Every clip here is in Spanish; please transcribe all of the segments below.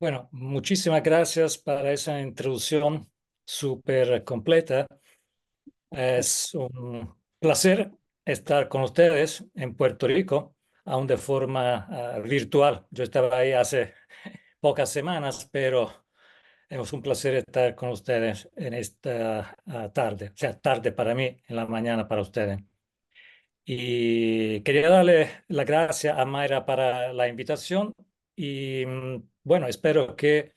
Bueno, muchísimas gracias para esa introducción súper completa. Es un placer estar con ustedes en Puerto Rico, aún de forma virtual. Yo estaba ahí hace pocas semanas, pero es un placer estar con ustedes en esta tarde, o sea, tarde para mí, en la mañana para ustedes. Y quería darle las gracias a Mayra para la invitación y bueno, espero que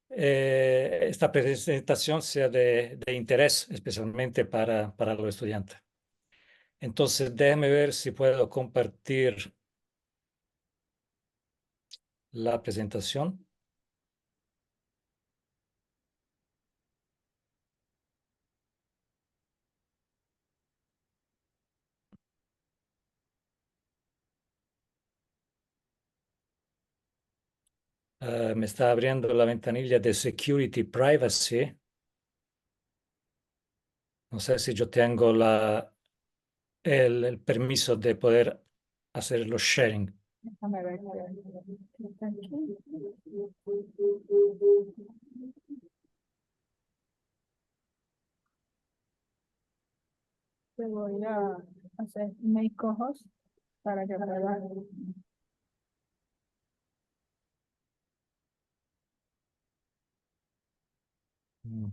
esta presentación sea de interés, especialmente para los estudiantes. Entonces, déjeme ver si puedo compartir la presentación. Me está abriendo la ventanilla de Security Privacy. No sé si yo tengo el permiso de poder hacer los sharing. Déjame ver. Te voy a hacer make co-host para que puedas. Mm,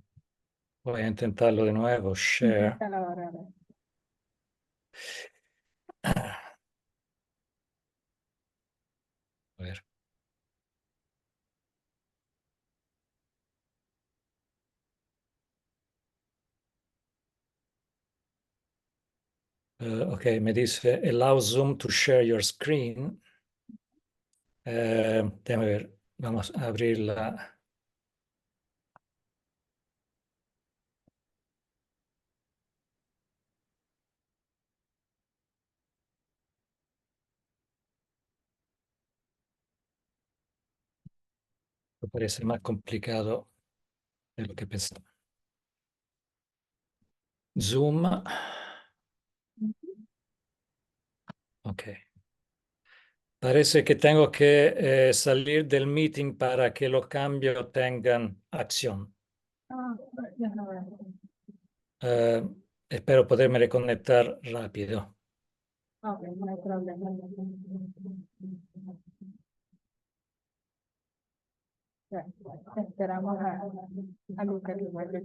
Voy a intentarlo de nuevo. Share. Inténtala ahora, a ver. A ver. Ok, me dice allow Zoom to share your screen. Déjame ver, vamos a abrirla. Me parece más complicado de lo que pensaba. Zoom. Ok. Parece que tengo que salir del meeting para que los cambios tengan acción. Déjame ver. Eh, Espero poderme reconectar rápido. Ok, no hay problema. Ya, esperamos a Lucas que vuelva.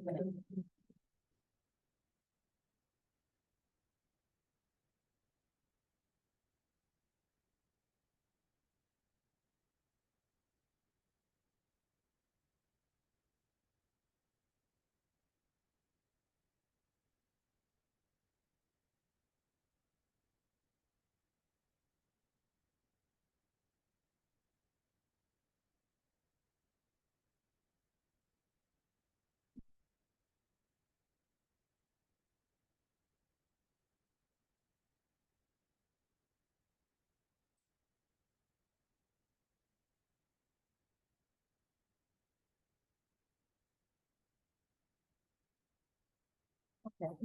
Ok,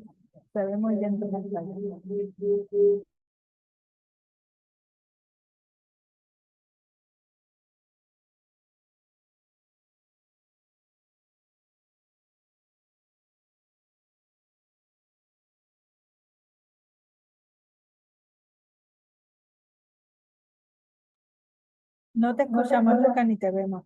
se ve muy bien tu pantalla. No te escuchamos, Lucas, ni te vemos.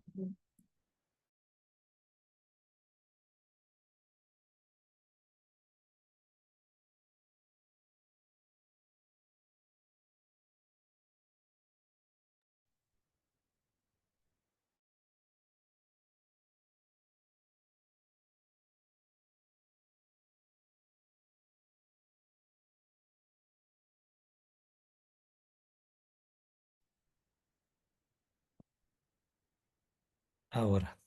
Ahora.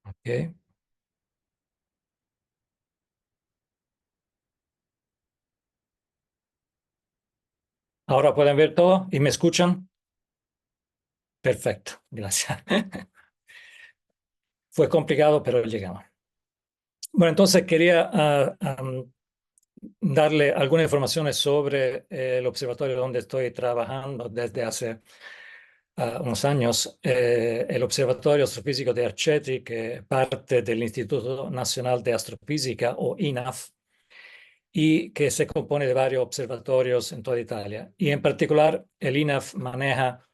Ok. Ahora pueden ver todo y me escuchan. Perfecto. Gracias. Fue complicado, pero llegamos. Bueno, entonces quería darle alguna información sobre el observatorio donde estoy trabajando desde hace unos años, el Observatorio Astrofísico de Arcetri, que parte del Instituto Nacional de Astrofísica o INAF, y que se compone de varios observatorios en toda Italia. Y en particular, el INAF maneja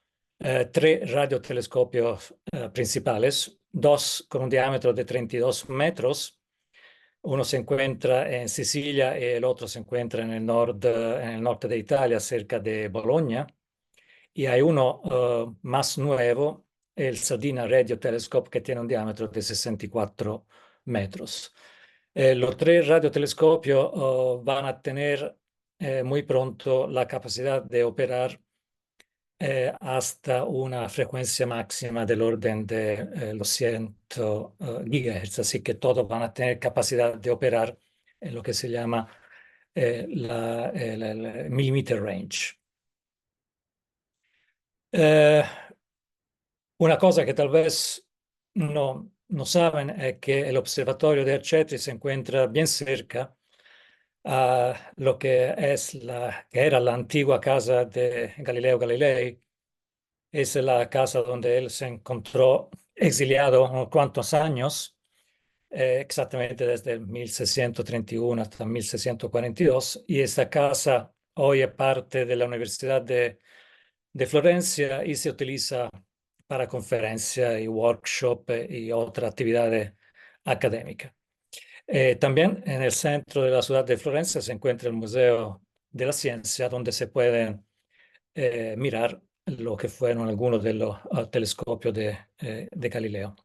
tres radiotelescopios principales, dos con un diámetro de 32 metros. Uno se encuentra en Sicilia y el otro se encuentra en el norte de Italia, cerca de Bologna. Y hay uno más nuevo, el Sardina Radio Telescope, que tiene un diámetro de 64 metros. Los tres radiotelescopios van a tener muy pronto la capacidad de operar hasta una frecuencia máxima del orden de los 100 gigahertz, así que todos van a tener capacidad de operar en lo que se llama el millimeter range. Eh, una cosa que tal vez no saben es que el observatorio de Arcetri se encuentra bien cerca a lo que que era la antigua casa de Galileo Galilei. Es la casa donde él se encontró exiliado unos cuantos años, exactamente desde el 1631 hasta 1642. Y esta casa hoy es parte de la Universidad de Florencia y se utiliza para conferencias y workshops y otras actividades académicas. También en el centro de la ciudad de Florencia se encuentra el Museo de la Ciencia, donde se pueden mirar lo que fueron algunos de los telescopios de Galileo.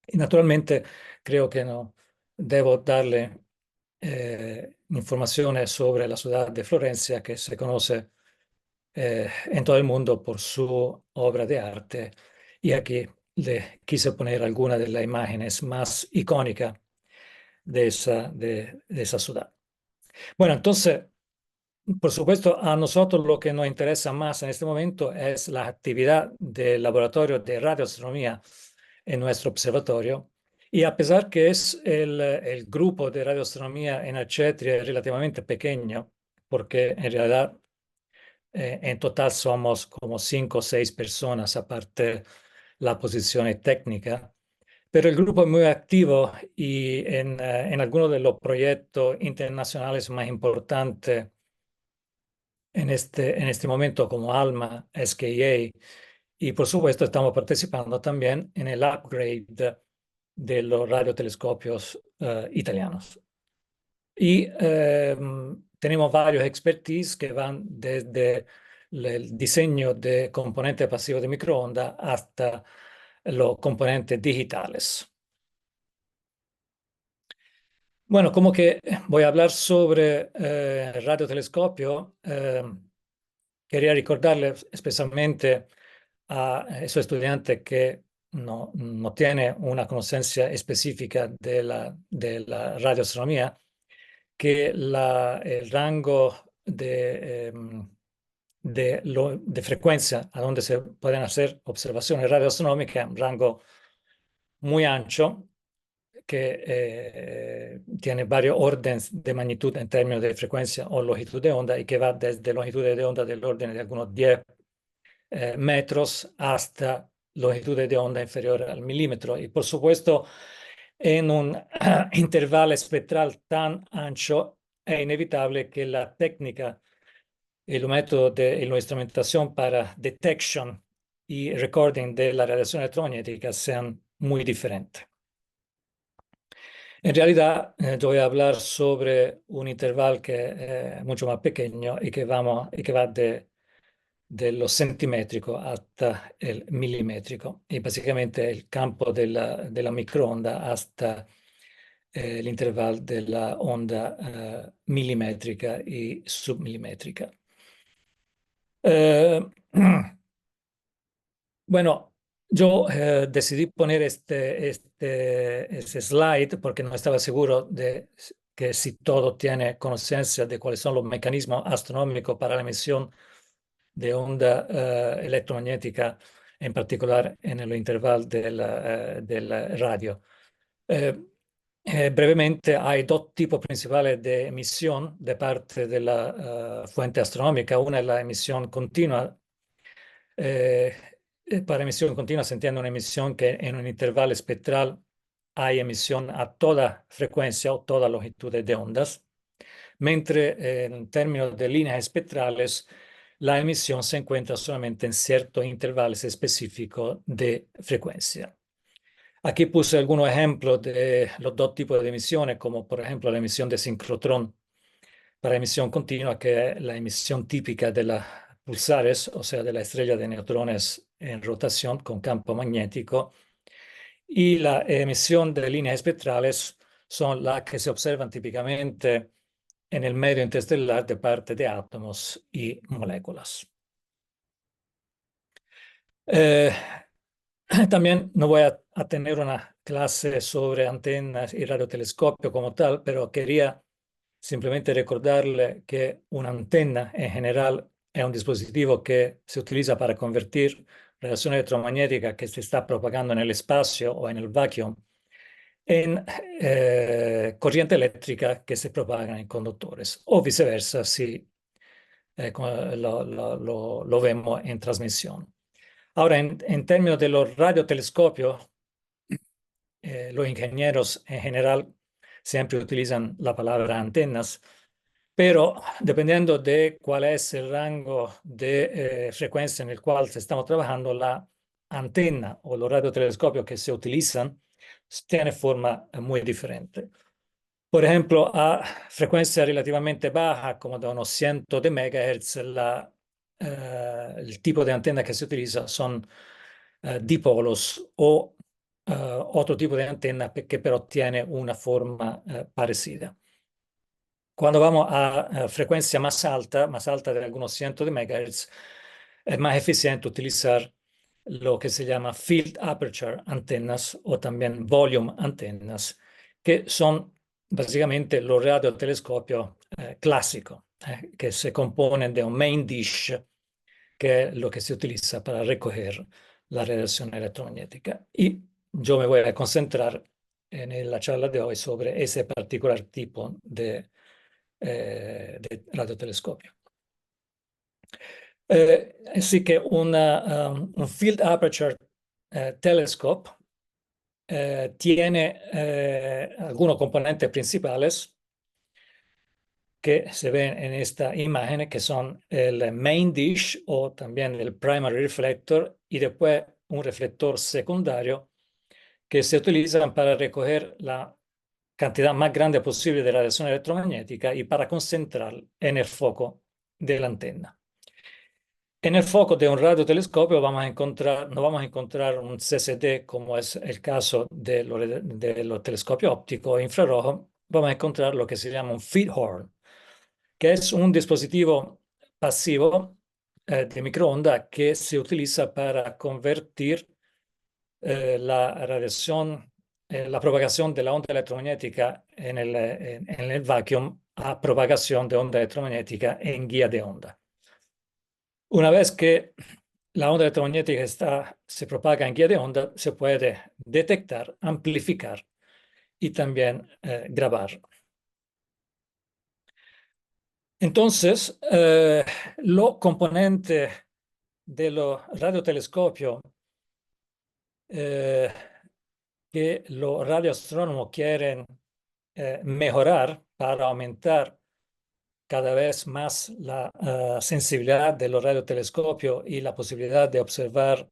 Y naturalmente creo que no debo darle informaciones sobre la ciudad de Florencia, que se conoce en todo el mundo por su obra de arte. Y aquí le quise poner algunas de las imágenes más icónicas de esa ciudad. Bueno, entonces, por supuesto, a nosotros lo que nos interesa más en este momento es la actividad del laboratorio de radioastronomía en nuestro observatorio. Y a pesar que es el grupo de radioastronomía en Arcetri es relativamente pequeño, porque en realidad en total somos como 5 o 6 personas, aparte la posición técnica. Pero el grupo es muy activo y en algunos de los proyectos internacionales más importantes en este momento, como ALMA, SKA, y por supuesto estamos participando también en el upgrade de los radiotelescopios italianos. Y tenemos varios expertise que van desde el diseño de componentes pasivos de microondas hasta los componentes digitales. Bueno, como que voy a hablar sobre radiotelescopio, quería recordarles especialmente a esos estudiantes que no tienen una conocencia específica de la radioastronomía, que el rango de frecuencia a donde se pueden hacer observaciones radioastronómicas es un rango muy ancho que tiene varios órdenes de magnitud en términos de frecuencia o longitud de onda y que va desde longitudes de onda del orden de algunos 10 metros hasta longitudes de onda inferior al milímetro. Y por supuesto, en un intervalo espectral tan ancho, es inevitable que la técnica y los métodos y la instrumentación para detection y recording de la radiación electromagnética sean muy diferentes. En realidad, yo voy a hablar sobre un intervalo que es mucho más pequeño y que va de lo centimétrico hasta el milimétrico, y básicamente el campo de la microonda hasta el intervalo de la onda milimétrica y submilimétrica. Eh, bueno, yo decidí poner este slide porque no estaba seguro de que si todo tiene conciencia de cuáles son los mecanismos astronómicos para la emisión de onda electromagnética, en particular en el intervalo del radio. brevemente, hay dos tipos principales de emisión de parte de la fuente astronómica. Una es la emisión continua. Eh, para emisión continua se entiende una emisión que en un intervalo espectral hay emisión a toda frecuencia o toda longitud de ondas, mientras en términos de líneas espectrales la emisión se encuentra solamente en ciertos intervalos específicos de frecuencia. Aquí puse algunos ejemplos de los dos tipos de emisiones, como por ejemplo la emisión de sincrotrón para emisión continua, que es la emisión típica de las pulsares, o sea, de la estrella de neutrones en rotación con campo magnético, y la emisión de líneas espectrales son las que se observan típicamente en el medio interestelar de parte de átomos y moléculas. Eh, También no voy a tener una clase sobre antenas y radiotelescopio como tal, pero quería simplemente recordarle que una antena en general es un dispositivo que se utiliza para convertir radiación electromagnética que se está propagando en el espacio o en el vacuum en corriente eléctrica que se propaga en conductores o viceversa si lo vemos en transmisión. Ahora, en términos de los radiotelescopios, los ingenieros en general siempre utilizan la palabra antenas, pero dependiendo de cuál es el rango de frecuencia en el cual estamos trabajando, la antena o los radiotelescopios que se utilizan tiene forma muy diferente. Por ejemplo, a frecuencia relativamente baja, como de unos cientos de megahertz, el tipo de antena que se utiliza son dipolos o otro tipo de antena que pero tiene una forma parecida. Cuando vamos a frecuencia más alta de algunos cientos de megahertz, es más eficiente utilizar lo que se llama field aperture antenas o también volume antenas, que son básicamente los radiotelescopios clásicos, que se componen de un main dish, que es lo que se utiliza para recoger la radiación electromagnética. Y yo me voy a concentrar en la charla de hoy sobre ese particular tipo de radiotelescopio. Así que un Field Aperture Telescope tiene algunos componentes principales que se ven en esta imagen, que son el main dish o también el primary reflector y después un reflector secundario que se utilizan para recoger la cantidad más grande posible de radiación electromagnética y para concentrar en el foco de la antena. En el foco de un radiotelescopio no vamos a encontrar un CCD como es el caso de los telescopios ópticos e infrarrojos, vamos a encontrar lo que se llama un feed horn, que es un dispositivo pasivo de microondas que se utiliza para convertir la radiación, la propagación de la onda electromagnética en el vacuum a propagación de onda electromagnética en guía de onda. Una vez que la onda electromagnética se propaga en guía de onda, se puede detectar, amplificar y también grabar. Entonces, los componentes de los radiotelescopios que los radioastrónomos quieren mejorar para aumentar cada vez más la sensibilidad de los radiotelescopios y la posibilidad de observar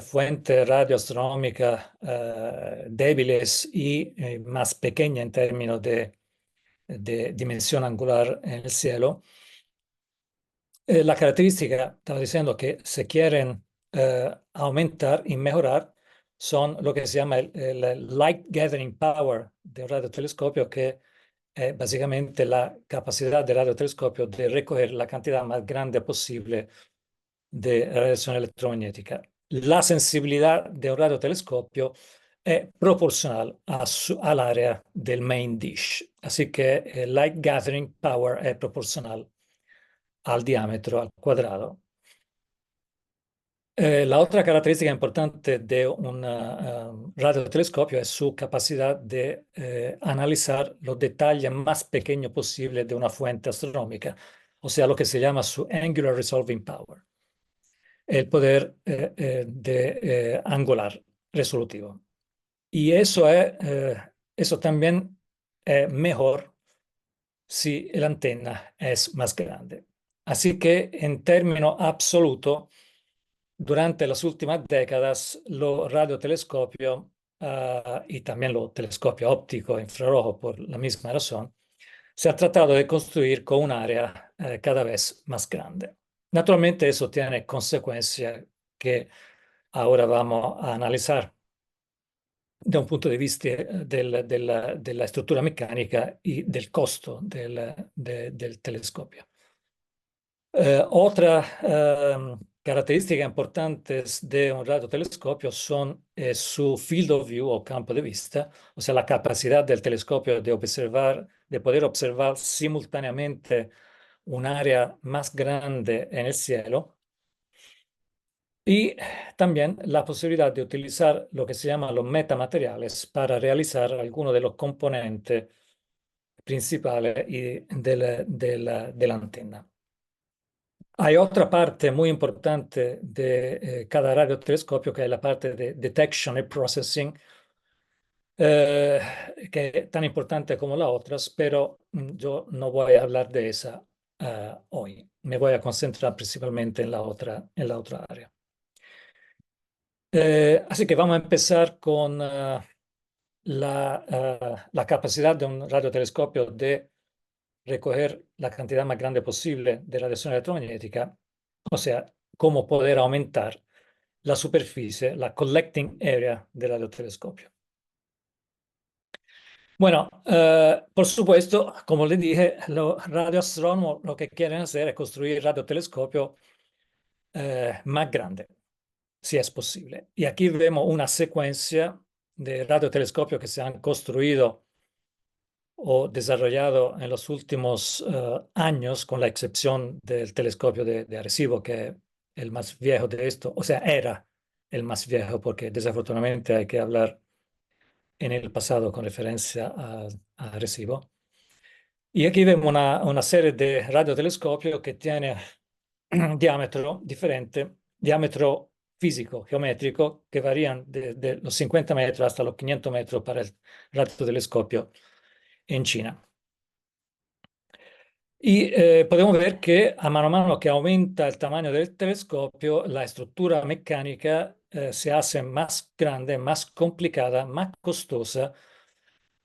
fuentes radioastronómicas débiles y más pequeñas en términos de dimensión angular en el cielo. La característica, estaba diciendo, que se quieren aumentar y mejorar son lo que se llama el light gathering power del radiotelescopio, que es básicamente la capacidad del radiotelescopio de recoger la cantidad más grande posible de radiación electromagnética. La sensibilidad de un radiotelescopio es proporcional al área del main dish, así que el light gathering power es proporcional al diámetro al cuadrado. La otra característica importante de un radiotelescopio es su capacidad de analizar los detalles más pequeños posibles de una fuente astronómica, o sea, lo que se llama su angular resolving power, el poder de angular resolutivo. Y eso también es mejor si la antena es más grande. Así que en términos absolutos, durante las últimas décadas, los radiotelescopios y también los telescopios ópticos infrarrojos, por la misma razón, se ha tratado de construir con un área cada vez más grande. Naturalmente, eso tiene consecuencias que ahora vamos a analizar da un punto di vista della struttura meccanica y del costo del telescopio. Otra característica importante de un radiotelescopio son su field of view o campo de vista, o sea, la capacidad del telescopio de poder observar simultáneamente un área más grande en el cielo y también la posibilidad de utilizar lo que se llaman los metamateriales para realizar algunos de los componentes principales de la antena. Hay otra parte muy importante de cada radiotelescopio que es la parte de detection y processing, eh, que es tan importante como las otras, pero yo no voy a hablar de esa hoy. Me voy a concentrar principalmente en la otra área. Así que vamos a empezar con la capacidad de un radiotelescopio de recoger la cantidad más grande posible de radiación electromagnética, o sea, cómo poder aumentar la superficie, la collecting area del radiotelescopio. Bueno, por supuesto, como le dije, los radioastrónomos lo que quieren hacer es construir radiotelescopio más grande, si es posible. Y aquí vemos una secuencia de radiotelescopios que se han construido o desarrollado en los últimos años, con la excepción del telescopio de Arecibo, que es el más viejo de esto, o sea, era el más viejo, porque desafortunadamente hay que hablar en el pasado con referencia a Arecibo. Y aquí vemos una serie de radiotelescopios que tiene diámetro diferente, diámetro físico, geométrico, que varían de los 50 metros hasta los 500 metros para el radiotelescopio en China. Y podemos ver que a mano que aumenta el tamaño del telescopio, la estructura mecánica se hace más grande, más complicada, más costosa,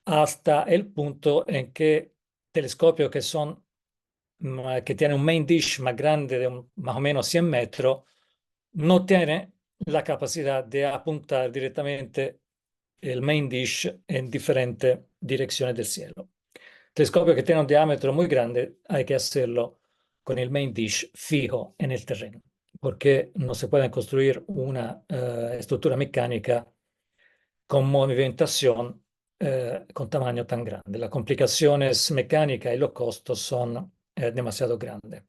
hasta el punto en que telescopios que tienen un main dish más grande de más o menos 100 metros, no tienen la capacidad de apuntar directamente el main dish en diferentes direcciones del cielo. Telescopio que tiene un diámetro muy grande, hay que hacerlo con el main dish fijo en el terreno, porque no se puede construir una estructura mecánica con movimentación con tamaño tan grande. Las complicaciones mecánicas y los costos son demasiado grandes.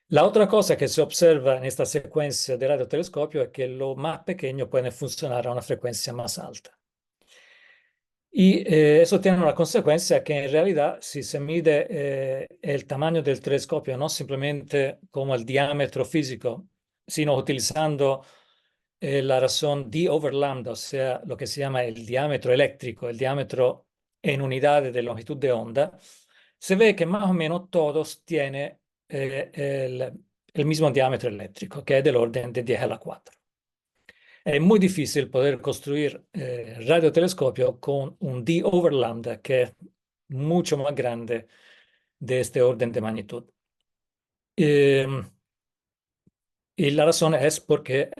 La otra cosa que se observa en esta secuencia de radiotelescopio es que lo más pequeño puede funcionar a una frecuencia más alta. Y eso tiene una consecuencia que en realidad si se mide el tamaño del telescopio no simplemente como el diámetro físico, sino utilizando la razón d over lambda, o sea, lo que se llama el diámetro eléctrico, el diámetro en unidades de longitud de onda, se ve que más o menos todos tienen el mismo diámetro eléctrico, que es del orden de 10 a la 4. Es muy difícil poder construir radiotelescopio con un d over lambda que es mucho más grande de este orden de magnitud. Y la razón es porque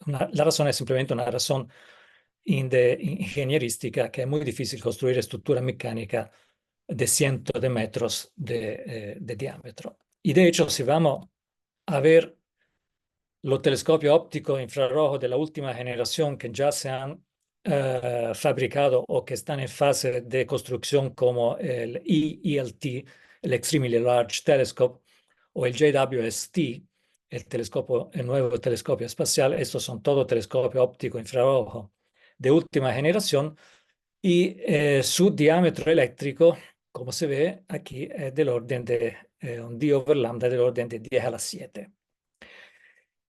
la razón es simplemente una razón ingenierística, que es muy difícil construir estructura mecánica de cientos de metros de diámetro. Y de hecho, si vamos a ver los telescopios ópticos infrarrojos de la última generación que ya se han fabricado o que están en fase de construcción, como el ELT, el Extremely Large Telescope, o el JWST, el nuevo telescopio espacial. Estos son todo telescopio óptico infrarrojo de última generación y su diámetro eléctrico, como se ve aquí, es del orden de un d over lambda del orden de 10 a la 7.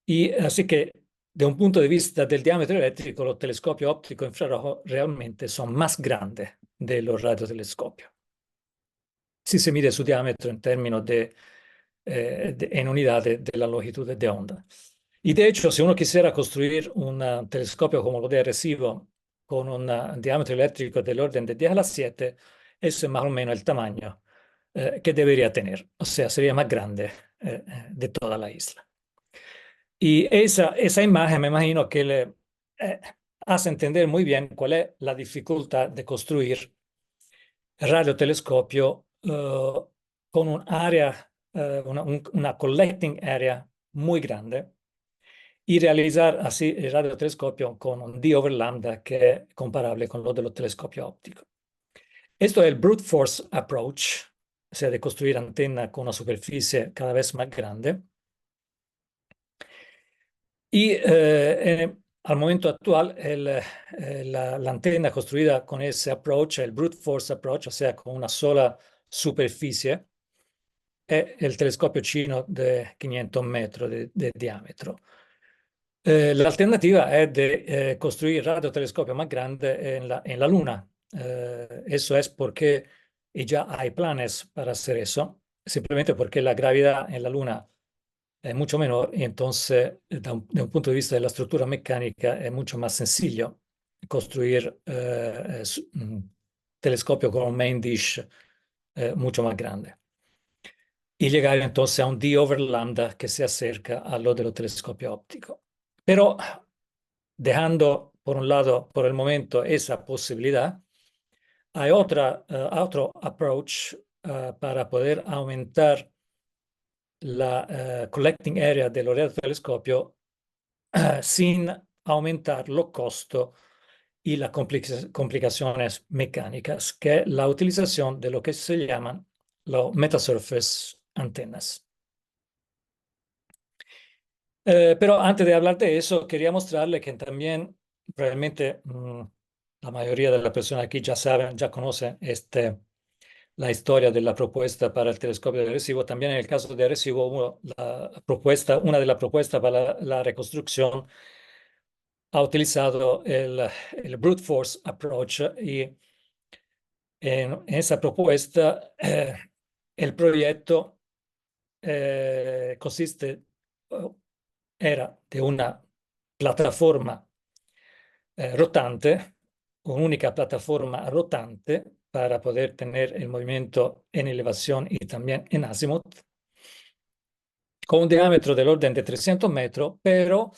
Y así que, de un punto de vista del diámetro eléctrico, los telescopios ópticos infrarrojos realmente son más grandes de los radiotelescopios, si se mide su diámetro en términos en unidades de la longitud de onda. Y de hecho, si uno quisiera construir un telescopio como lo de Arecibo con un diámetro eléctrico del orden de 10 a la 7, eso es más o menos el tamaño que debería tener. O sea, sería más grande de toda la isla. Y esa imagen me imagino que le hace entender muy bien cuál es la dificultad de construir radiotelescopio con un área, una collecting area muy grande y realizar así el radiotelescopio con un d over lambda que es comparable con lo de los telescopios ópticos. Esto es el brute force approach, o sea, de construir antena con una superficie cada vez más grande. Y al momento actual, la antena construida con ese approach, el brute force approach, o sea, con una sola superficie, è il telescopio chino de 500 metros de diámetro. La alternativa es de construir radiotelescopio más grande en la Luna. Eso es porque y ya hay planes para hacer eso, simplemente porque la gravedad en la Luna es mucho menor y entonces, de un punto de vista de la estructura mecánica, es mucho más sencillo construir telescopio con un main dish mucho más grande y llegar entonces a un d over lambda que se acerca a lo del telescopio óptico. Pero dejando por un lado por el momento esa posibilidad, hay otro approach para poder aumentar la collecting area del radiotelescopio sin aumentar los costos y las complicaciones mecánicas, que es la utilización de lo que se llaman los metasurface antenas. Pero antes de hablar de eso, quería mostrarle que también realmente la mayoría de las personas aquí ya saben, ya conocen la historia de la propuesta para el telescopio de Arecibo. También en el caso de Arecibo, una de las propuestas para la reconstrucción ha utilizado el brute force approach y en esa propuesta el proyecto era de una plataforma rotante, un'unica plataforma rotante para poder tener el movimiento en elevación y también en azimuth, con un diámetro del orden de 300 metros, pero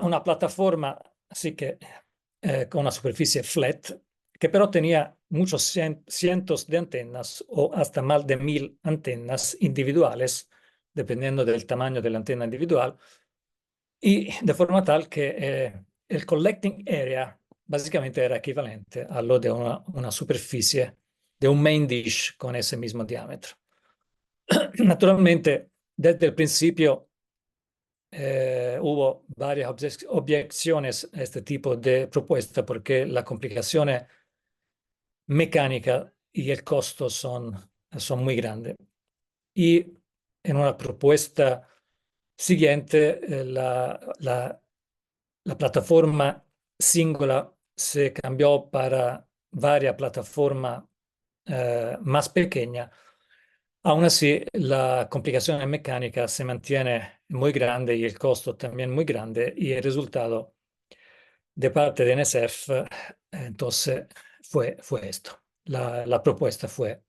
una plataforma así que con una superficie flat, que pero tenía muchos cientos de antenas o hasta más de 1000 antenas individuales, dependiendo del tamaño de la antena individual, y de forma tal que el collecting area básicamente era equivalente a lo de una superficie de un main dish con ese mismo diámetro. Naturalmente, desde el principio hubo varias objeciones a este tipo de propuesta porque la complicación mecánica y el costo son muy grandes. Y en una propuesta siguiente, la plataforma singola se cambió para varias plataformas más pequeñas. Aún así, la complicación mecánica se mantiene muy grande y el costo también muy grande y el resultado de parte de NSF entonces fue esto. La propuesta fue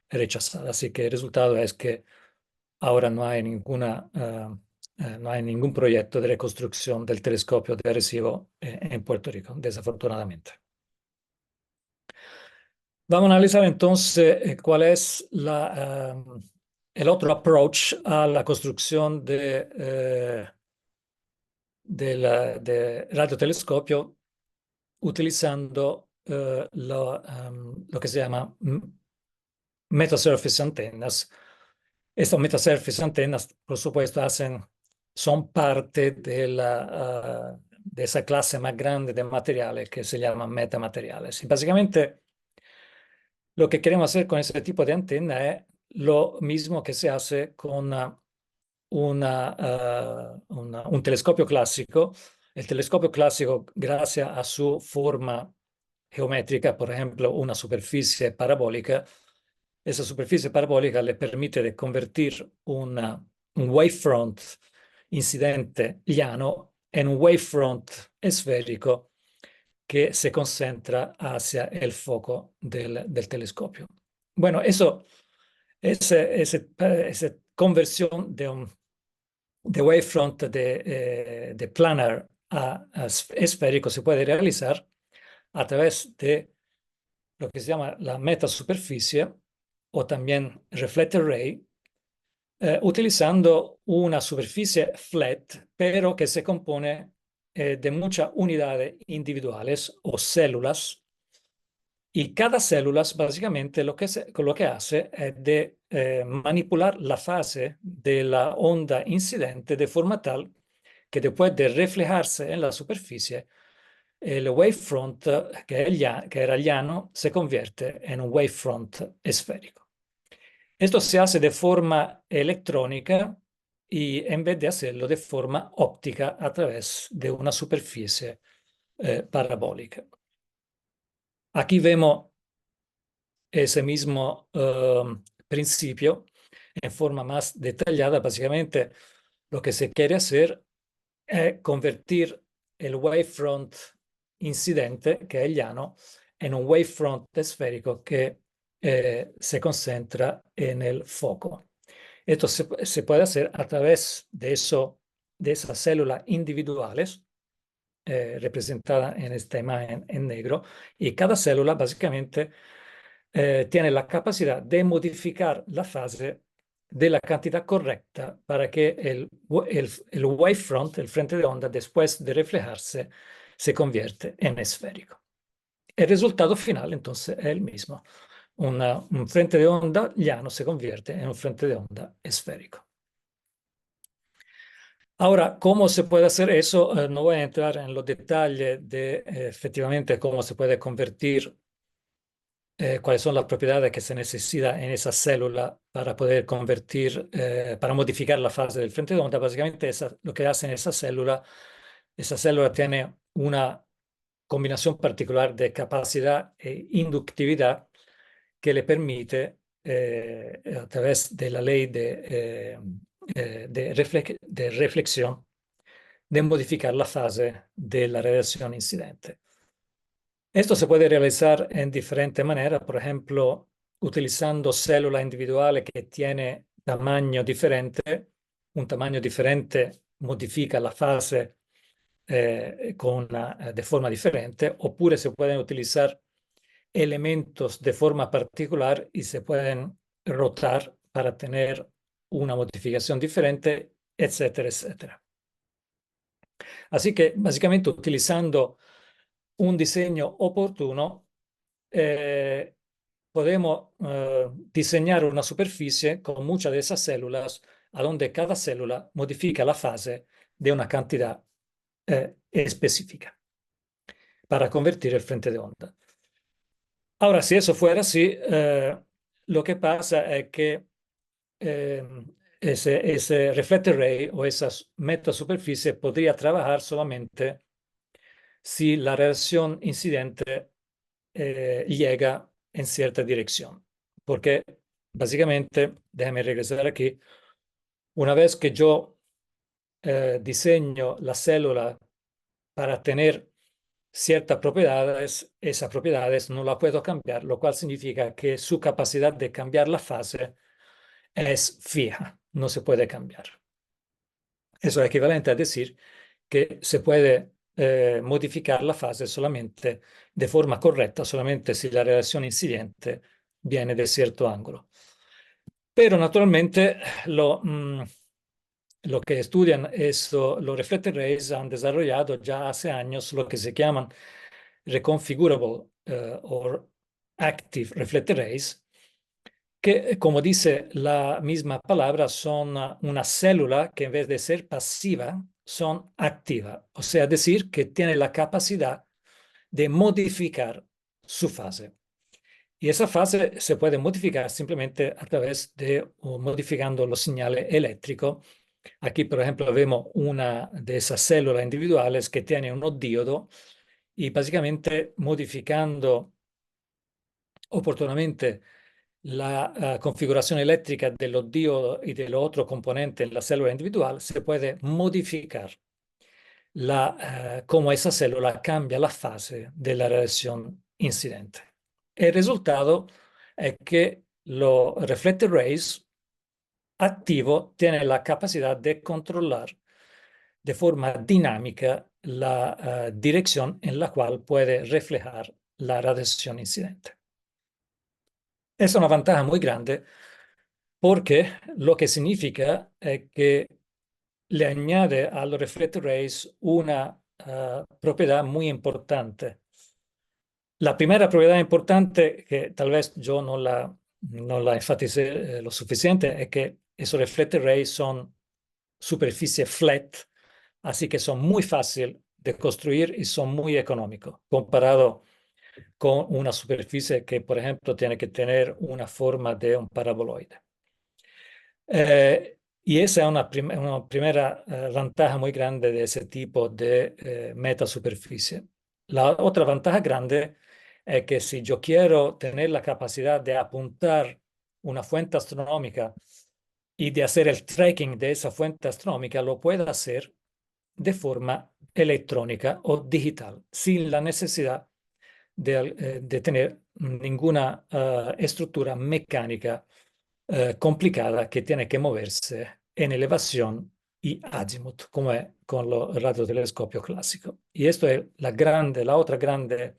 rechazada, así que el resultado es que ahora no hay no hay ningún proyecto de reconstrucción del telescopio de Arecibo en Puerto Rico, desafortunadamente. Vamos a analizar entonces cuál es el otro approach a la construcción de radiotelescopio utilizando lo que se llama metasurface antenas. Estas metasurface antenas, por supuesto, hacen son parte de esa clase más grande de materiales que se llaman metamateriales. Y básicamente lo que queremos hacer con ese tipo de antena es lo mismo que se hace con un telescopio clásico. El telescopio clásico, gracias a su forma geométrica, por ejemplo, una superficie parabólica, esa superficie parabólica le permite de convertir un wavefront incidente llano en un wavefront esférico que se concentra hacia el foco del telescopio. Bueno, esa conversión de wavefront de planar a esférico se puede realizar a través de lo que se llama la metasuperficie o también reflected ray, utilizando una superficie flat, pero que se compone de muchas unidades individuales o células. Y cada célula básicamente lo que hace es de manipular la fase de la onda incidente de forma tal que después de reflejarse en la superficie, el wavefront que era llano se convierte en un wavefront esférico. Esto se hace de forma electrónica y en vez de hacerlo de forma óptica a través de una superficie parabólica. Aquí vemos ese mismo principio en forma más detallada. Básicamente, lo que se quiere hacer es convertir el wavefront incidente, que es llano, en un wavefront esférico que se concentra en el foco. Esto se puede hacer a través de esas células individuales representada en esta imagen en negro, y cada célula básicamente tiene la capacidad de modificar la fase de la cantidad correcta para que el wavefront, el frente de onda, después de reflejarse, se convierte en esférico. El resultado final entonces es el mismo. Un frente de onda llano se convierte en un frente de onda esférico. Ahora, ¿cómo se puede hacer eso? No voy a entrar en los detalles de efectivamente cómo se puede convertir, cuáles son las propiedades que se necesitan en esa célula para poder convertir, para modificar la fase del frente de onda. Básicamente lo que hace en esa célula tiene una combinación particular de capacidad e inductividad que le permite, a través de la ley de reflexión, de modificar la fase de la radiación incidente. Esto se puede realizar en diferentes maneras, por ejemplo, utilizando células individuales que tienen tamaño diferente. Un tamaño diferente modifica la fase de forma diferente, oppure se pueden utilizar elementos de forma particular y se pueden rotar para tener una modificación diferente, etcétera, etcétera. Así que básicamente utilizando un diseño oportuno, podemos diseñar una superficie con muchas de esas células, a donde cada célula modifica la fase de una cantidad específica para convertir el frente de onda. Ahora, si eso fuera así, lo que pasa es que eh, ese reflected ray o esa metasuperficie podría trabajar solamente si la radiación incidente llega en cierta dirección. Porque básicamente, déjame regresar aquí, una vez que yo diseño la célula para tener ciertas propiedades, esas propiedades no las puedo cambiar, lo cual significa que su capacidad de cambiar la fase es fija, no se puede cambiar. Eso es equivalente a decir que se puede modificar la fase solamente de forma correcta, solamente si la radiación incidente viene de cierto ángulo. Pero naturalmente lo que estudian los reflected rays han desarrollado ya hace años lo que se llaman reconfigurable or active reflected rays, que, como dice la misma palabra, son una célula que en vez de ser pasiva, son activa. O sea, decir que tiene la capacidad de modificar su fase. Y esa fase se puede modificar simplemente a través de modificando los señales eléctricos. Aquí, por ejemplo, vemos una de esas células individuales que tiene un diodo y básicamente modificando oportunamente la configuración eléctrica de los diodos y de los otros componentes en la célula individual, se puede modificar cómo esa célula cambia la fase de la radiación incidente. El resultado es que los reflected rays activos tienen la capacidad de controlar de forma dinámica la dirección en la cual puede reflejar la radiación incidente. Es una ventaja muy grande porque lo que significa es que le añade a los reflected rays una propiedad muy importante. La primera propiedad importante, que tal vez yo no la enfaticé lo suficiente, es que esos reflected rays son superficie flat, así que son muy fáciles de construir y son muy económicos comparado con una superficie que, por ejemplo, tiene que tener una forma de un paraboloide. Y esa es una primera ventaja muy grande de ese tipo de metasuperficie. La otra ventaja grande es que si yo quiero tener la capacidad de apuntar una fuente astronómica y de hacer el tracking de esa fuente astronómica, lo puedo hacer de forma electrónica o digital, sin la necesidad de tener ninguna estructura mecánica complicada que tiene que moverse en elevación y azimut, como es con los radiotelescopios clásicos. Y esto es la otra grande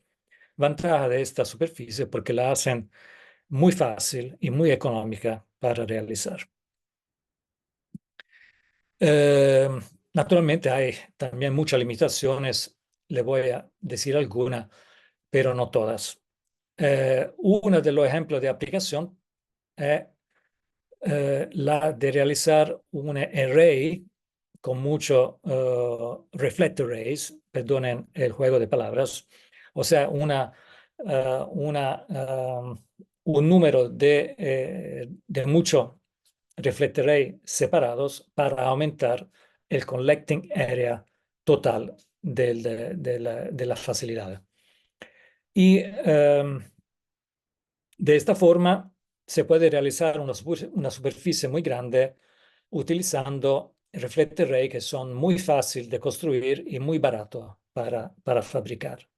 ventaja de esta superficie porque la hacen muy fácil y muy económica para realizar. Eh, Naturalmente hay también muchas limitaciones, le voy a decir algunas, pero no todas. Uno de los ejemplos de aplicación es la de realizar un array con muchos reflector rays, perdonen el juego de palabras, o sea, un número de muchos reflector ray separados para aumentar el collecting area total de la facilidad. Y de esta forma se puede realizar una superficie muy grande utilizando reflector ray que son muy fáciles de construir y muy baratos para fabricar.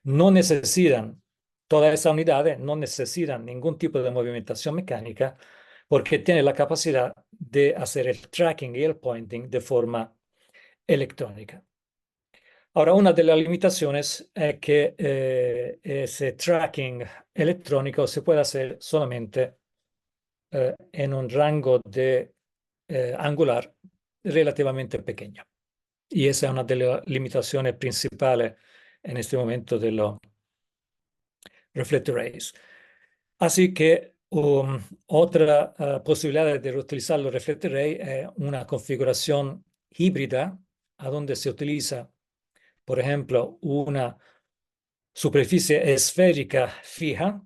No necesitan, todas esas unidades no necesitan ningún tipo de movimentación mecánica porque tienen la capacidad de hacer el tracking y el pointing de forma electrónica. Ahora, una de las limitaciones es que ese tracking electrónico se puede hacer solamente en un rango de angular relativamente pequeño. Y esa es una de las limitaciones principales en este momento de los reflector rays. Así que otra posibilidad de reutilizar los reflector rays es una configuración híbrida a donde se utiliza, por ejemplo, una superficie esférica fija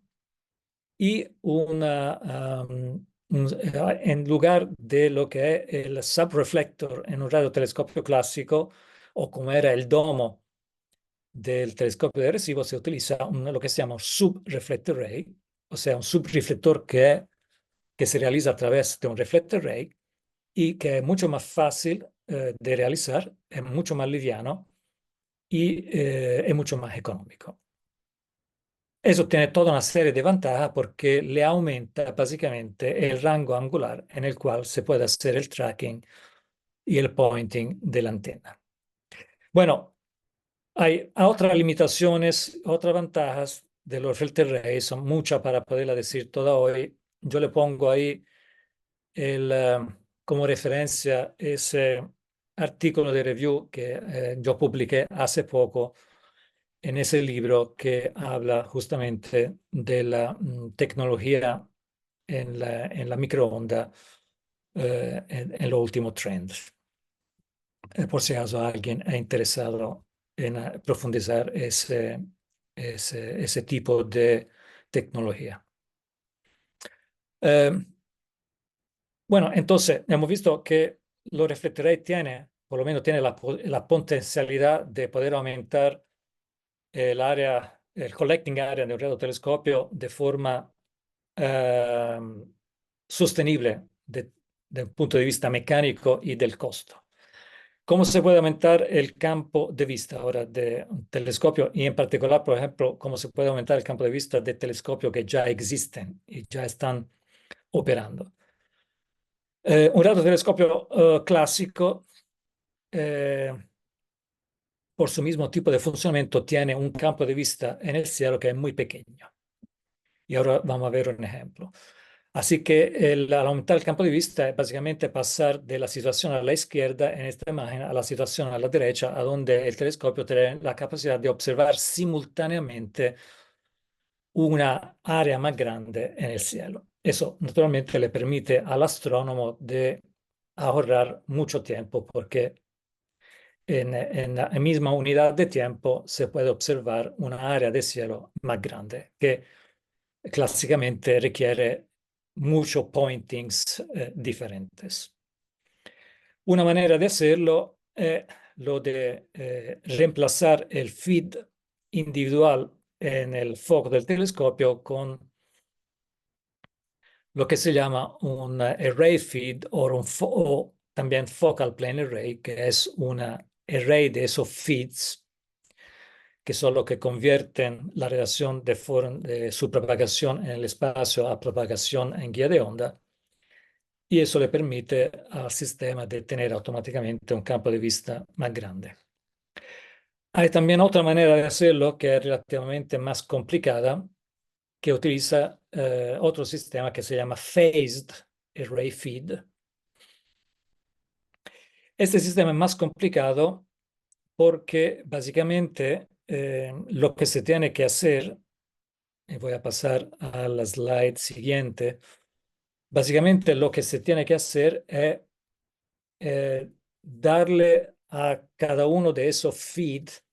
y en lugar de lo que es el subreflector en un radiotelescopio clásico o como era el domo del telescopio de recibo, se utiliza lo que se llama un subreflector ray, o sea, un subreflector que se realiza a través de un reflector ray y que es mucho más fácil de realizar, es mucho más liviano y es mucho más económico. Eso tiene toda una serie de ventajas porque le aumenta básicamente el rango angular en el cual se puede hacer el tracking y el pointing de la antena. Bueno, hay otras limitaciones, otras ventajas de los filter array, son muchas para poderla decir toda hoy. Yo le pongo ahí como referencia ese artículo de review que yo publiqué hace poco en ese libro que habla justamente de la tecnología en la microonda en lo último trend. Por si acaso alguien è interesado en profundizar ese tipo de tecnología. Bueno, entonces hemos visto que los reflector array tiene, por lo menos tiene la potencialidad de poder aumentar el collecting area del radiotelescopio de forma sostenible desde un punto de vista mecánico y del costo. ¿Cómo se puede aumentar el campo de vista ahora de un telescopio? Y en particular, por ejemplo, ¿cómo se puede aumentar el campo de vista de telescopios que ya existen y ya están operando? Un radiotelescopio clásico, por su mismo tipo de funcionamiento, tiene un campo de vista en el cielo que es muy pequeño. Y ahora vamos a ver un ejemplo. Así que al aumentar el campo de vista es básicamente pasar de la situación a la izquierda en esta imagen a la situación a la derecha, a donde el telescopio tiene la capacidad de observar simultáneamente una área más grande en el cielo. Eso naturalmente le permite al astrónomo de ahorrar mucho tiempo porque en la misma unidad de tiempo se puede observar una área de cielo más grande que clásicamente requiere muchos pointings diferentes. Una manera de hacerlo es lo de reemplazar el feed individual en el foco del telescopio con lo que se llama un array feed o también focal plane array, que es una array de esos feeds que son los que convierten la radiación de su propagación en el espacio a propagación en guía de onda, y eso le permite al sistema de tener automáticamente un campo de vista más grande. Hay también otra manera de hacerlo que es relativamente más complicada, que utiliza otro sistema que se llama Phased Array Feed. Este sistema es más complicado porque básicamente lo que se tiene que hacer, y voy a pasar a la slide siguiente, básicamente lo que se tiene que hacer es darle a cada uno de esos feeds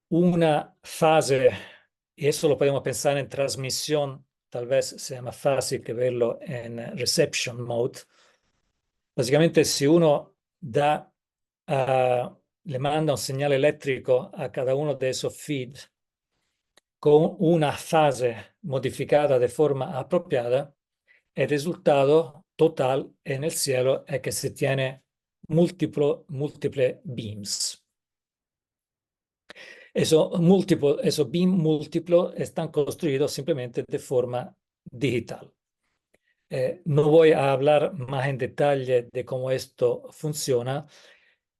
una fase, y eso lo podemos pensar en transmisión, tal vez sea más fácil que verlo en reception mode. Básicamente, si uno le manda un señal eléctrico a cada uno de esos feeds con una fase modificada de forma apropiada, el resultado total en el cielo es que se tiene múltiples beams. Esos beams múltiplos están construidos simplemente de forma digital. No voy a hablar más en detalle de cómo esto funciona,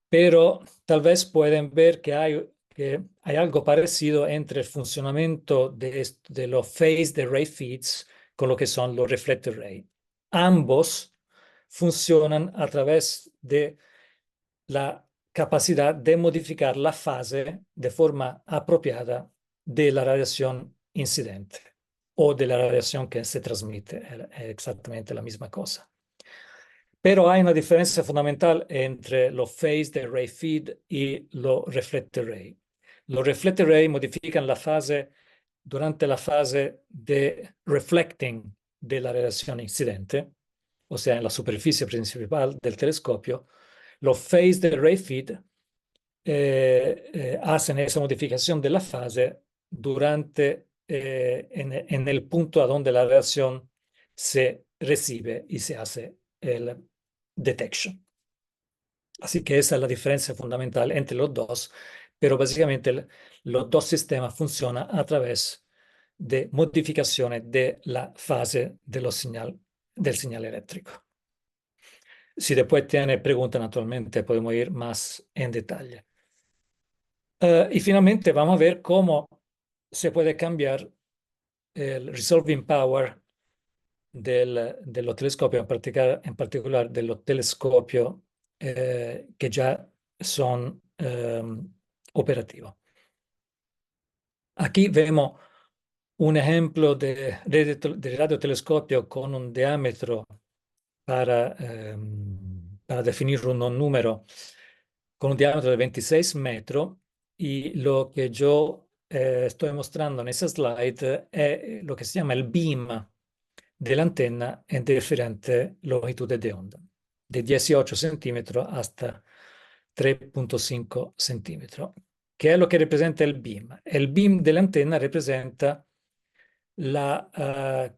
pero tal vez pueden ver que hay algo parecido entre el funcionamiento de los phased array feeds con lo que son los reflector array. Ambos funcionan a través de la capacidad de modificar la fase de forma apropiada de la radiación incidente o de la radiación que se transmite. Es exactamente la misma cosa. Pero hay una diferencia fundamental entre los phased array feed y los reflector array. Los reflector array modifican la fase durante la fase de reflecting de la radiación incidente, o sea, en la superficie principal del telescopio. Los phased array feed hacen esa modificación de la fase en el punto a donde la radiación se recibe y se hace el detection. Así que esa es la diferencia fundamental entre los dos, pero básicamente los dos sistemas funcionan a través de modificaciones de la fase del señal eléctrico. Si después tiene preguntas, naturalmente podemos ir más en detalle. Y finalmente vamos a ver cómo se puede cambiar el resolving power de los telescopios, en particular de los telescopios que ya son operativos. Aquí vemos un ejemplo de radiotelescopio con un diámetro para definir un número con un diámetro de 26 metros, y lo que yo estoy mostrando en esa slide es lo que se llama el beam de la antena en diferentes longitudes de onda, de 18 centímetros hasta 3,5 centímetros. ¿Qué es lo que representa el beam? El beam de la antena representa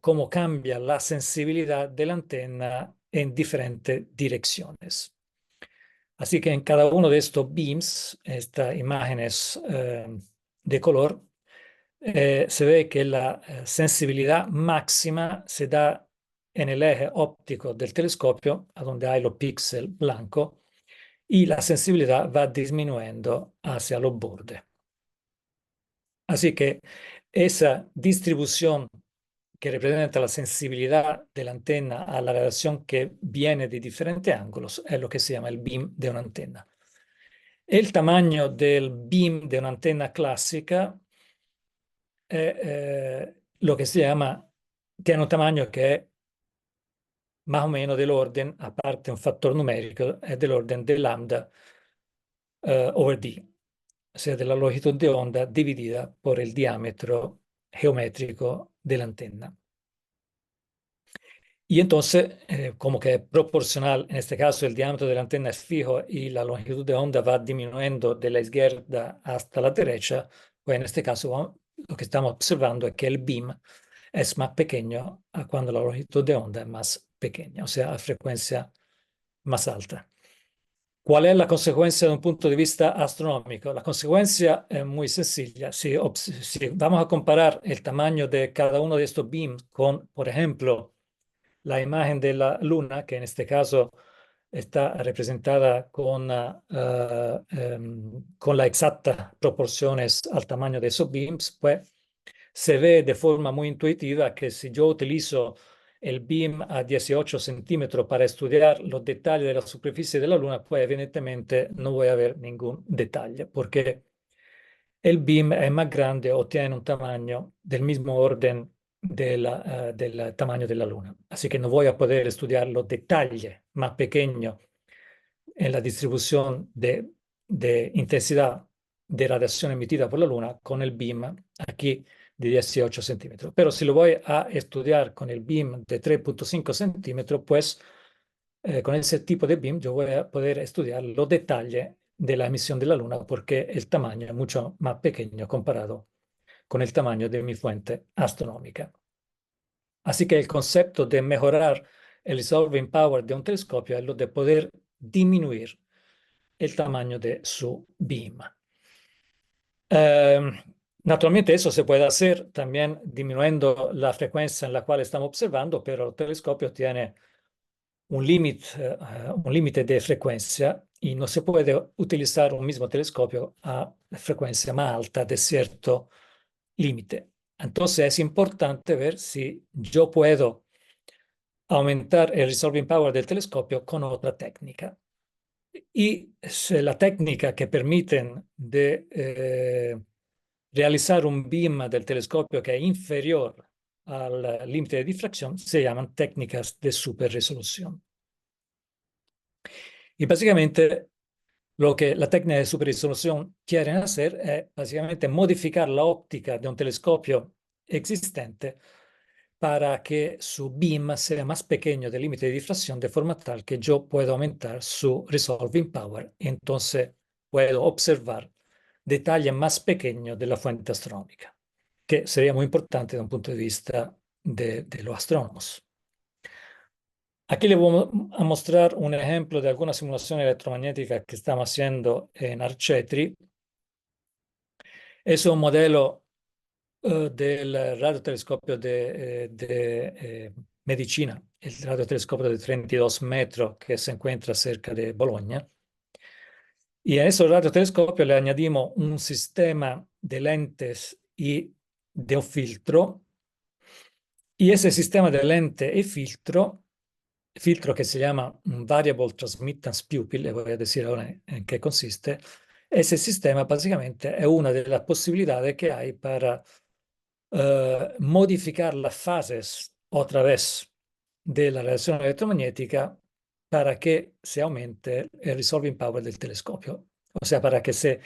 cómo cambia la sensibilidad de la antena en diferentes direcciones. Así que en cada uno de estos beams, estas imágenes de color, se ve que la sensibilidad máxima se da en el eje óptico del telescopio, a donde hay los píxeles blancos, y la sensibilidad va disminuyendo hacia los bordes. Así que esa distribución que representa la sensibilidad de la antena a la radiación que viene de diferentes ángulos es lo que se llama el beam de una antena. El tamaño del beam de una antena clásica lo que se llama, tiene un tamaño que es más o menos del orden, aparte un factor numérico, es del orden de lambda over d, o sea, de la longitud de onda dividida por el diámetro geométrico de la antena. Y entonces, como que es proporcional, en este caso el diámetro de la antena es fijo y la longitud de onda va disminuyendo de la izquierda hasta la derecha, pues en este caso lo que estamos observando es que el beam es más pequeño a cuando la longitud de onda es más pequeña, o sea, a frecuencia más alta. ¿Cuál es la consecuencia de un punto de vista astronómico? La consecuencia es muy sencilla. Si vamos a comparar el tamaño de cada uno de estos beams con, por ejemplo, la imagen de la Luna, que en este caso está representada con las exactas proporciones al tamaño de esos beams, pues se ve de forma muy intuitiva que si yo utilizo el beam a 18 centímetros para estudiar los detalles de la superficie de la Luna, pues evidentemente no voy a ver ningún detalle, porque el beam es más grande o tiene un tamaño del mismo orden del tamaño de la Luna. Así que no voy a poder estudiar los detalles más pequeños en la distribución de intensidad de radiación emitida por la Luna con el beam aquí de 18 centímetros. Pero si lo voy a estudiar con el beam de 3,5 centímetros, pues con ese tipo de beam yo voy a poder estudiar los detalles de la emisión de la Luna porque el tamaño es mucho más pequeño comparado con el tamaño de mi fuente astronómica. Así que el concepto de mejorar el resolving power de un telescopio es lo de poder disminuir el tamaño de su beam. Naturalmente eso se puede hacer también disminuyendo la frecuencia en la cual estamos observando, pero el telescopio tiene un límite de frecuencia y no se puede utilizar un mismo telescopio a frecuencia más alta de cierto límite. Entonces es importante ver si yo puedo aumentar el resolving power del telescopio con otra técnica. Y la técnica que permiten de realizar un beam del telescopio que es inferior al límite de difracción se llaman técnicas de super resolución. Y básicamente lo que la técnica de super resolución quieren hacer es básicamente modificar la óptica de un telescopio existente para que su beam sea más pequeño del límite de difracción de forma tal que yo pueda aumentar su resolving power y entonces puedo observar detalles más pequeños de la fuente astronómica, que sería muy importante desde un punto de vista de los astrónomos. Aquí le voy a mostrar un ejemplo de alguna simulación electromagnética que estamos haciendo en Arcetri. Es un modelo del radiotelescopio de medicina, el radiotelescopio de 32 metros que se encuentra cerca de Bologna. Y a ese radiotelescopio le añadimos un sistema de lentes y de un filtro. Y ese sistema de lente y filtro que se llama un Variable Transmittance Pupil, le voy a decir ahora en qué consiste, ese sistema básicamente es una de las posibilidades que hay para modificar las fases otra vez de la radiación electromagnética para que se aumente el resolving power del telescopio, o sea, para que se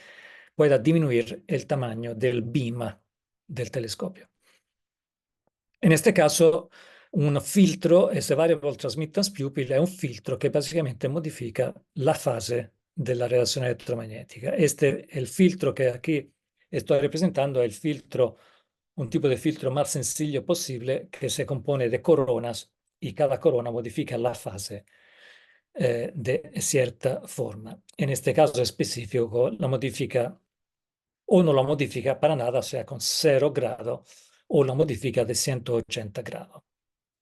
pueda disminuir el tamaño del beam del telescopio. En este caso, un filtro, ese variable transmittance pupil, è un filtro che basicamente modifica la fase della radiazione elettromagnetica. Este, el filtro que aquí estoy representando, è il filtro, un tipo de filtro más sencillo posible que se compone de coronas y cada corona modifica la fase de cierta forma. En este caso específico, la modifica o no la modifica para nada, o sea, con 0 grado, o la modifica de 180 grados.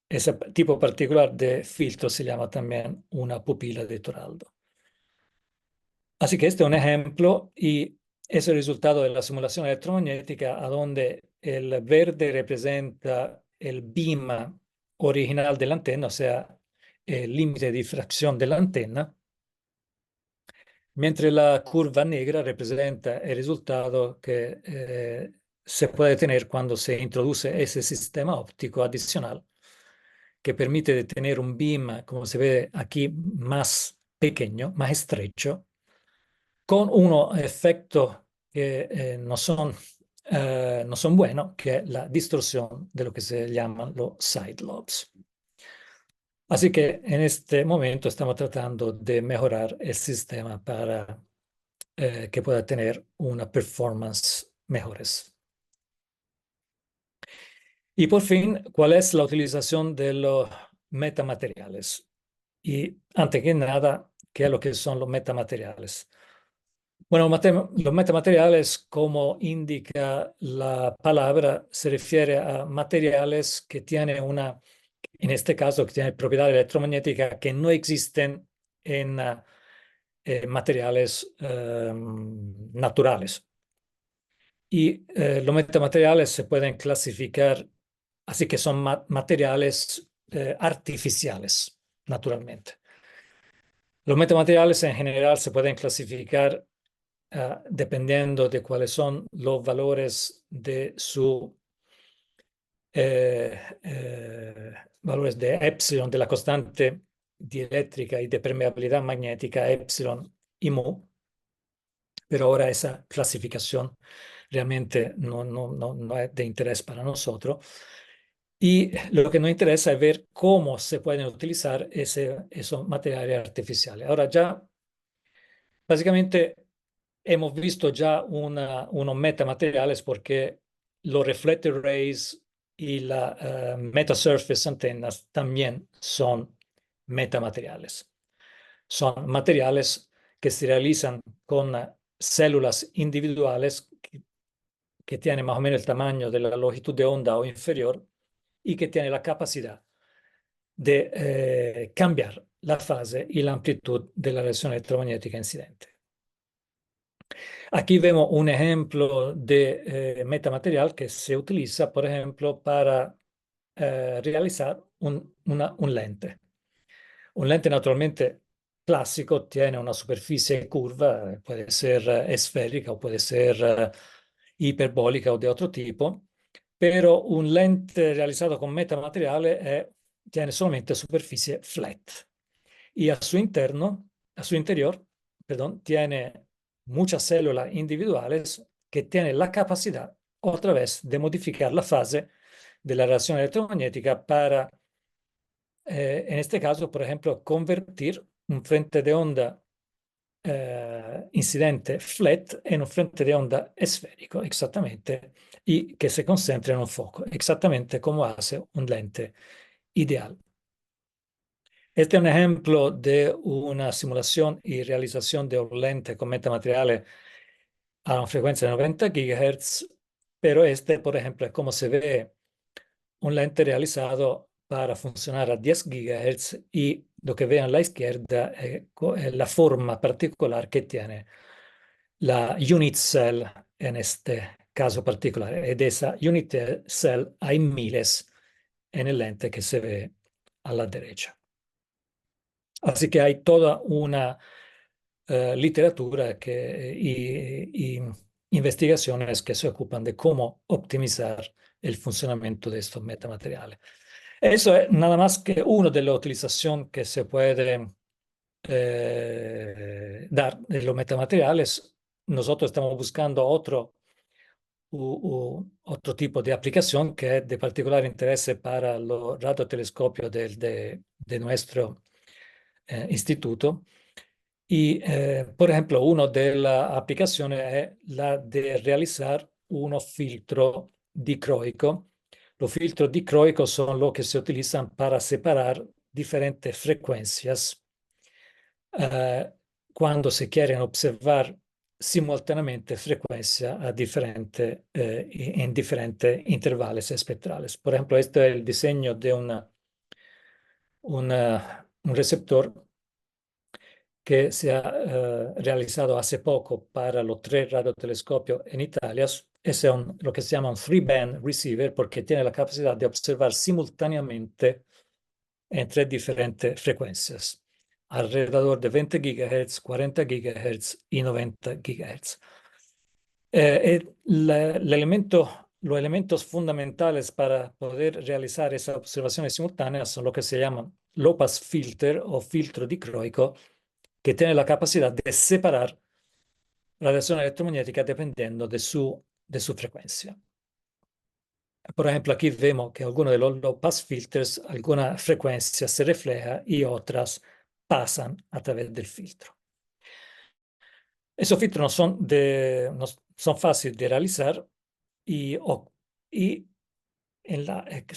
Ese tipo particular de filtro se llama también una pupila de Toraldo. Así que este es un ejemplo y es el resultado de la simulación electromagnética, a donde el verde representa el beam original de la antena, o sea, el límite de difracción de la antena, mentre la curva negra representa el resultado que se puede tener cuando se introduce ese sistema óptico adicional que permite de tener un beam, como se ve aquí, más pequeño, más estrecho, con unos efectos que no son buenos, que es la distorsión de lo que se llaman los side lobes. Así que en este momento estamos tratando de mejorar el sistema para que pueda tener una performance mejores. Y por fin, ¿cuál es la utilización de los metamateriales? Y antes que nada, ¿qué es lo que son los metamateriales? Bueno, los metamateriales, como indica la palabra, se refiere a materiales que tienen en este caso, que tienen propiedad electromagnética que no existen en materiales naturales. Y los metamateriales se pueden clasificar, así que son materiales artificiales, naturalmente. Los metamateriales en general se pueden clasificar dependiendo de cuáles son los valores de su valores de epsilon, de la constante dieléctrica y de permeabilidad magnética epsilon y mu. Pero ahora esa clasificación realmente no es de interés para nosotros. Y lo que nos interesa es ver cómo se pueden utilizar esos materiales artificiales. Ahora ya, básicamente, hemos visto ya unos metamateriales porque los reflected rays y la metasurface antenas también son metamateriales. Son materiales que se realizan con células individuales que tienen más o menos el tamaño de la longitud de onda o inferior y que tienen la capacidad de cambiar la fase y la amplitud de la radiación electromagnética incidente. Aquí vemos un ejemplo de metamaterial que se utiliza, por ejemplo, para realizar un lente. Un lente naturalmente clásico tiene una superficie curva, puede ser esférica o puede ser hiperbólica o de otro tipo, pero un lente realizado con metamateriale tiene solamente superficie flat y a su interior, perdón, tiene muchas células individuales que tienen la capacidad otra vez de modificar la fase de la radiación electromagnética para, en este caso, por ejemplo, convertir un frente de onda incidente flat en un frente de onda esférico, exactamente, y que se concentra en un foco, exactamente como hace un lente ideal. Este es un ejemplo de una simulación y realización de un lente con metamateriales a una frecuencia de 90 GHz, pero este, por ejemplo, es como se ve un lente realizado para funcionar a 10 GHz y lo que vean a la izquierda es la forma particular que tiene la unit cell en este caso particular. Y de esa unit cell hay miles en el lente que se ve a la derecha. Así que hay toda una literatura y investigaciones que se ocupan de cómo optimizar el funcionamiento de estos metamateriales. Eso es nada más que una de las utilizaciones que se puede dar de los metamateriales. Nosotros estamos buscando otro tipo de aplicación que es de particular interés para los radiotelescopios de nuestro instituto. Y, por ejemplo, una de las aplicaciones es la de realizar un filtro dicroico. Los filtros dicroicos son los que se utilizan para separar diferentes frecuencias cuando se quieren observar simultáneamente frecuencias en diferentes intervalos espectrales. Por ejemplo, este es el diseño de un receptor que se ha realizado hace poco para los 3 radiotelescopios en Italia. Es lo que se llama un three-band receiver porque tiene la capacidad de observar simultáneamente en 3 diferentes frecuencias, alrededor de 20 GHz, 40 GHz y 90 GHz. Los elementos fundamentales para poder realizar esas observaciones simultáneas son lo que se llaman low pass filter o filtro dicroico, que tiene la capacidad de separar radiación electromagnética dependiendo de su frecuencia. Por ejemplo, aquí vemos que algunos de los low pass filters, alguna frecuencia se refleja y otras pasan a través del filtro. Esos filtros no son fáciles de realizar y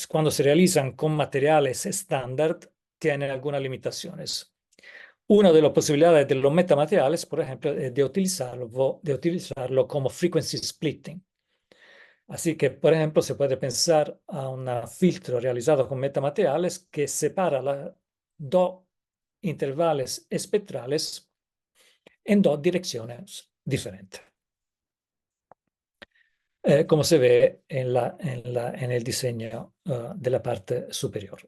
cuando se realizan con materiales estándar tienen algunas limitaciones. Una de las posibilidades de los metamateriales, por ejemplo, es de utilizarlo como frequency splitting. Así que, por ejemplo, se puede pensar a un filtro realizado con metamateriales que separa los 2 intervalos espectrales en 2 direcciones diferentes, como se ve en el diseño de la parte superior.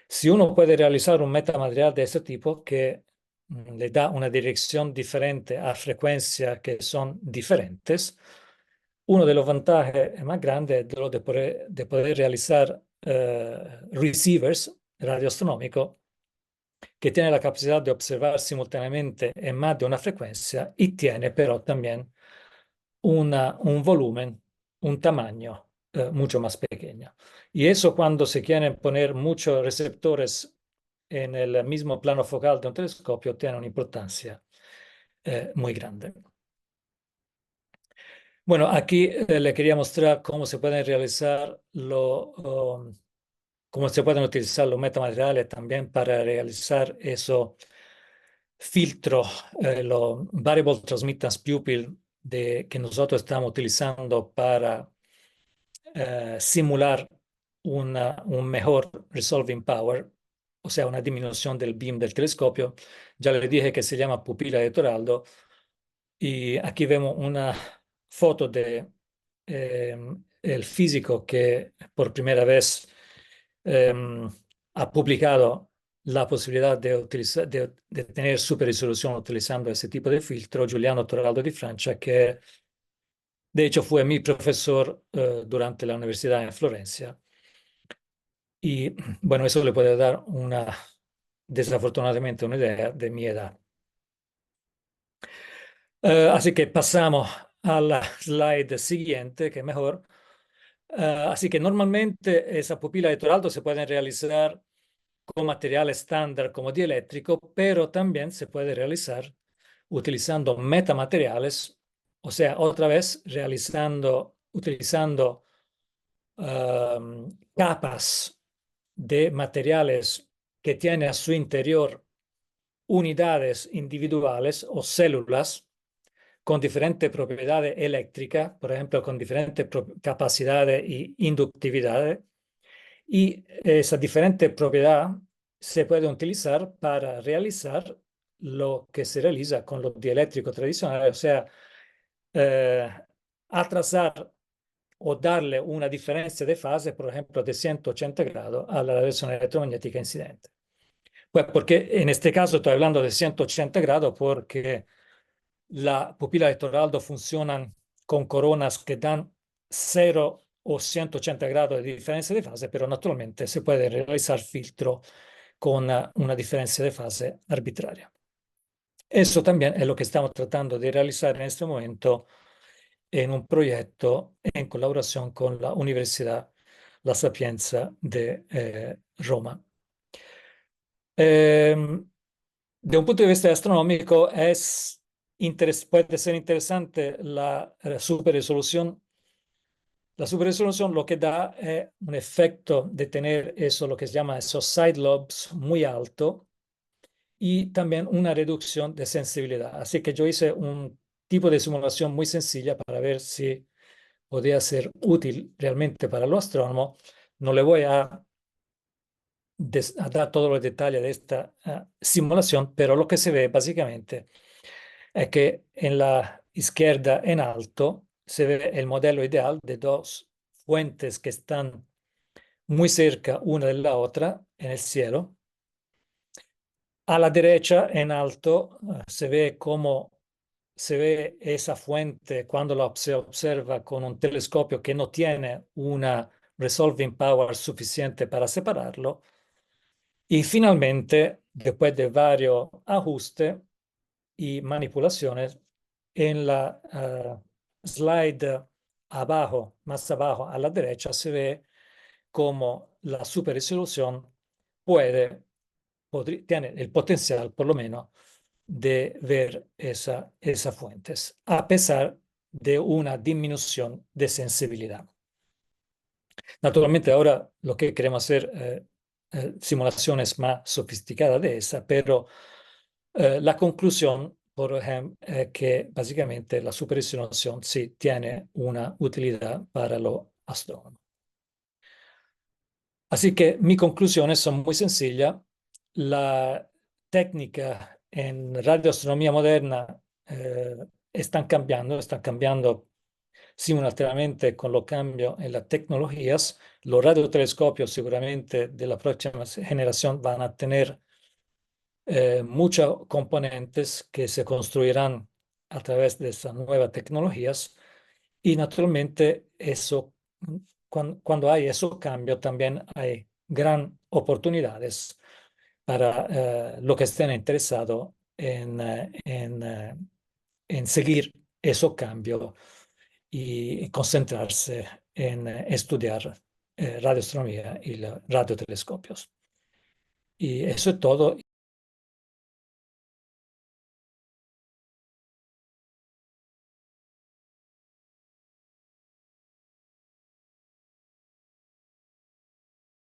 Si uno puede realizar un metamaterial de este tipo que le da una dirección diferente a frecuencias que son diferentes, uno de los vantajes más grandes es de poder realizar receivers radioastronómicos que tienen la capacidad de observar simultáneamente en más de una frecuencia y tiene pero también un volumen, un tamaño mucho más pequeño. Y eso cuando se quieren poner muchos receptores en el mismo plano focal de un telescopio tiene una importancia muy grande. Bueno, aquí le quería mostrar cómo se pueden realizar cómo se pueden utilizar los metamateriales también para realizar esos filtros, los Variable Transmittance Pupil que nosotros estamos utilizando para simular un mejor resolving power, o sea, una disminución del beam del telescopio. Ya le dije que se llama pupila de Toraldo. Y aquí vemos una foto de el físico que por primera vez ha publicado la posibilidad de tener super resolución utilizando ese tipo de filtro, Giuliano Toraldo di Francia, que de hecho fue mi profesor durante la universidad en Florencia. Y bueno, eso le puede dar desafortunadamente una idea de mi edad. Así que pasamos a la slide siguiente, que es mejor. Así que normalmente esa pupila de Toraldo se puede realizar con material estándar como dieléctrico, pero también se puede realizar utilizando metamateriales, o sea, otra vez utilizando capas de materiales que tienen a su interior unidades individuales o células con diferentes propiedades eléctricas, por ejemplo, con diferentes capacidades y inductividades. Y esa diferente propiedad se puede utilizar para realizar lo que se realiza con los dieléctricos tradicionales, o sea, atrasar o darle una diferencia de fase, por ejemplo, de 180 grados a la radiación electromagnética incidente. Pues porque en este caso estoy hablando de 180 grados porque la pupila de Toraldo funcionan con coronas que dan 0 o 180 grados de diferencia de fase, pero naturalmente se puede realizar filtro con una diferencia de fase arbitraria. Eso también es lo que estamos tratando de realizar en este momento en un proyecto en colaboración con la Universidad La Sapienza de Roma. De un punto de vista astronómico puede ser interesante la superresolución. La superresolución lo que da es un efecto de tener eso, lo que se llama esos side lobes muy alto y también una reducción de sensibilidad. Así que yo hice un tipo de simulación muy sencilla para ver si podía ser útil realmente para los astrónomos. No le voy a dar todos los detalles de esta simulación, pero lo que se ve básicamente es que en la izquierda en alto se ve el modelo ideal de dos fuentes que están muy cerca una de la otra en el cielo. A la derecha en alto se ve cómo se ve esa fuente cuando se observa con un telescopio que no tiene una resolving power suficiente para separarlo. Y finalmente, después de varios ajustes y manipulaciones, en la slide abajo, más abajo a la derecha, se ve cómo la superresolución tiene el potencial, por lo menos, de ver esas fuentes, a pesar de una disminución de sensibilidad. Naturalmente, ahora lo que queremos hacer simulaciones más sofisticadas de esa, pero la conclusión, por ejemplo, es que básicamente la superresolución sí tiene una utilidad para los astrónomos. Así que mis conclusiones son muy sencillas. La técnica en radioastronomía moderna están cambiando simultáneamente con los cambios en las tecnologías. Los radiotelescopios seguramente de la próxima generación van a tener muchos componentes que se construirán a través de esas nuevas tecnologías y naturalmente eso, cuando hay esos cambios también hay gran oportunidades para los que estén interesados en seguir esos cambios y concentrarse en estudiar radioastronomía y radiotelescopios. Y eso es todo.